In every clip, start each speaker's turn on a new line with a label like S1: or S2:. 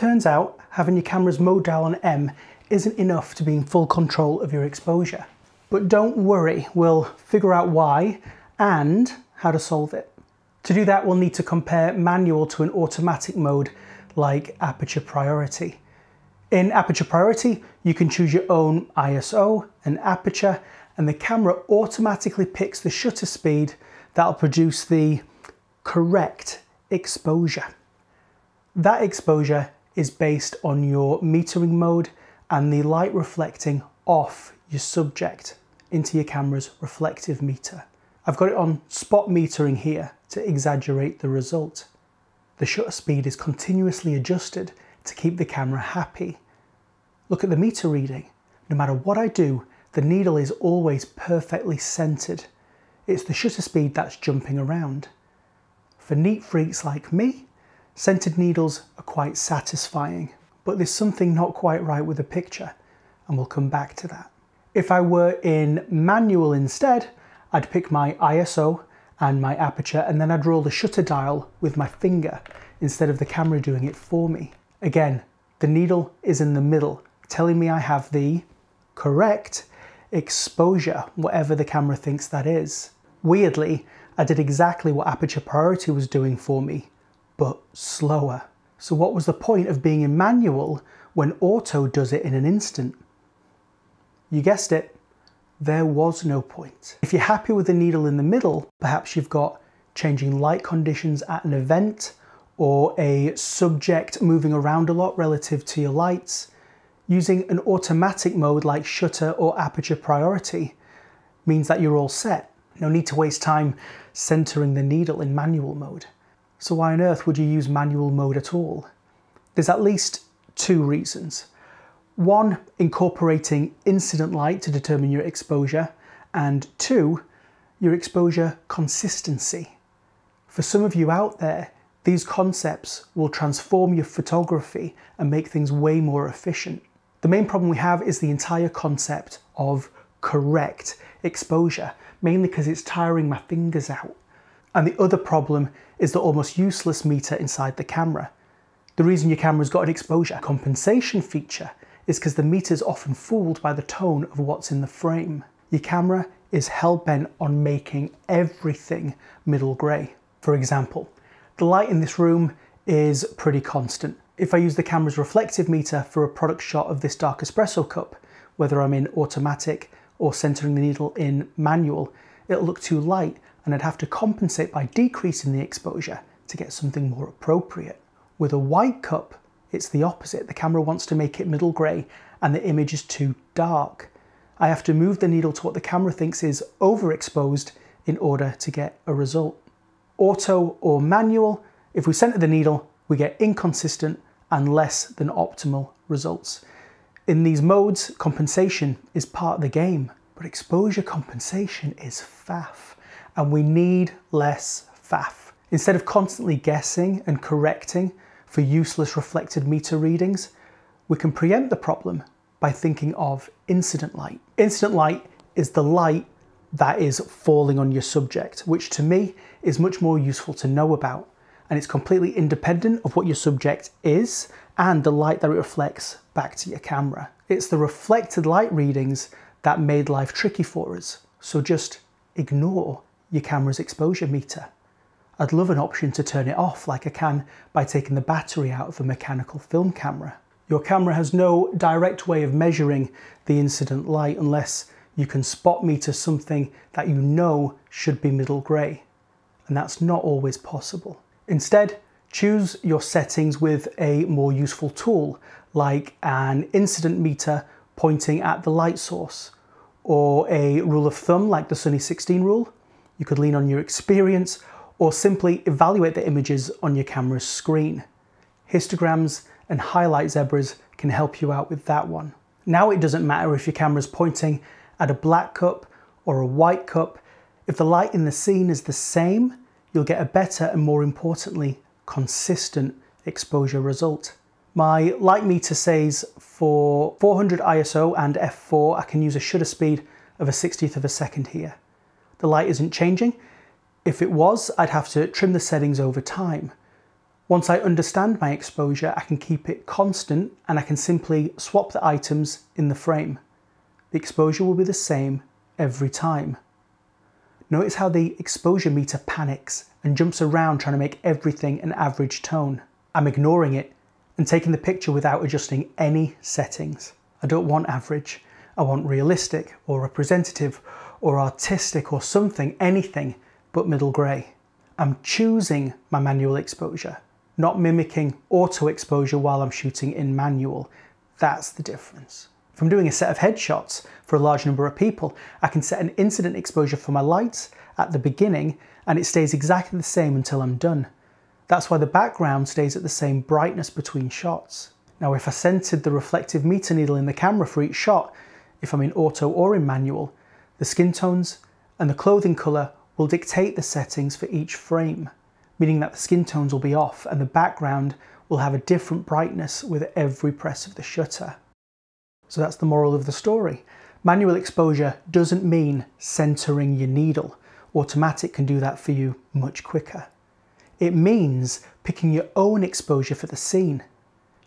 S1: Turns out having your camera's mode dial on M isn't enough to be in full control of your exposure. But don't worry, we'll figure out why and how to solve it. To do that, we'll need to compare manual to an automatic mode like aperture priority. In aperture priority, you can choose your own ISO and aperture, and the camera automatically picks the shutter speed that'll produce the correct exposure. That exposure is based on your metering mode and the light reflecting off your subject into your camera's reflective meter. I've got it on spot metering here to exaggerate the result. The shutter speed is continuously adjusted to keep the camera happy. Look at the meter reading. No matter what I do, the needle is always perfectly centered. It's the shutter speed that's jumping around. For neat freaks like me, centered needles are quite satisfying, but there's something not quite right with the picture, and we'll come back to that. If I were in manual instead, I'd pick my ISO and my aperture, and then I'd roll the shutter dial with my finger instead of the camera doing it for me. Again, the needle is in the middle, telling me I have the correct exposure, whatever the camera thinks that is. Weirdly, I did exactly what aperture priority was doing for me, but slower. So what was the point of being in manual when auto does it in an instant? You guessed it. There was no point. If you're happy with the needle in the middle, perhaps you've got changing light conditions at an event or a subject moving around a lot relative to your lights, using an automatic mode like shutter or aperture priority means that you're all set. No need to waste time centering the needle in manual mode. So why on earth would you use manual mode at all? There's at least two reasons. One, incorporating incident light to determine your exposure, and two, your exposure consistency. For some of you out there, these concepts will transform your photography and make things way more efficient. The main problem we have is the entire concept of correct exposure, mainly because it's tiring my fingers out. And the other problem is the almost useless meter inside the camera. The reason your camera's got an exposure compensation feature is because the meter's often fooled by the tone of what's in the frame. Your camera is hell-bent on making everything middle grey. For example, the light in this room is pretty constant. If I use the camera's reflective meter for a product shot of this dark espresso cup, whether I'm in automatic or centering the needle in manual, it'll look too light and I'd have to compensate by decreasing the exposure to get something more appropriate. With a white cup, it's the opposite. The camera wants to make it middle grey and the image is too dark. I have to move the needle to what the camera thinks is overexposed in order to get a result. Auto or manual, if we center the needle, we get inconsistent and less than optimal results. In these modes, compensation is part of the game, but exposure compensation is faff, and we need less faff. Instead of constantly guessing and correcting for useless reflected meter readings, we can preempt the problem by thinking of incident light. Incident light is the light that is falling on your subject, which to me is much more useful to know about. And it's completely independent of what your subject is and the light that it reflects back to your camera. It's the reflected light readings that made life tricky for us. So just ignore your camera's exposure meter. I'd love an option to turn it off like I can by taking the battery out of a mechanical film camera. Your camera has no direct way of measuring the incident light unless you can spot meter something that you know should be middle grey, and that's not always possible. Instead, choose your settings with a more useful tool like an incident meter pointing at the light source, or a rule of thumb like the Sunny 16 rule. You could lean on your experience or simply evaluate the images on your camera's screen. Histograms and highlight zebras can help you out with that one. Now it doesn't matter if your camera's pointing at a black cup or a white cup. If the light in the scene is the same, you'll get a better and, more importantly, consistent exposure result. My light meter says for 400 ISO and f4 I can use a shutter speed of a 60th of a second here. The light isn't changing. If it was, I'd have to trim the settings over time. Once I understand my exposure, I can keep it constant and I can simply swap the items in the frame. The exposure will be the same every time. Notice how the exposure meter panics and jumps around trying to make everything an average tone. I'm ignoring it and taking the picture without adjusting any settings. I don't want average. I want realistic or representative or artistic or something, anything but middle grey. I'm choosing my manual exposure, not mimicking auto exposure while I'm shooting in manual. That's the difference. If I'm doing a set of headshots for a large number of people, I can set an incident exposure for my lights at the beginning and it stays exactly the same until I'm done. That's why the background stays at the same brightness between shots. Now, if I centered the reflective meter needle in the camera for each shot, if I'm in auto or in manual, the skin tones and the clothing color will dictate the settings for each frame, meaning that the skin tones will be off and the background will have a different brightness with every press of the shutter. So that's the moral of the story. Manual exposure doesn't mean centering your needle. Automatic can do that for you much quicker. It means picking your own exposure for the scene.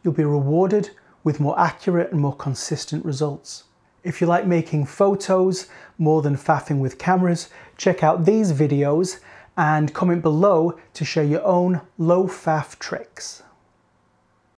S1: You'll be rewarded with more accurate and more consistent results. If you like making photos more than faffing with cameras, check out these videos and comment below to share your own low faff tricks.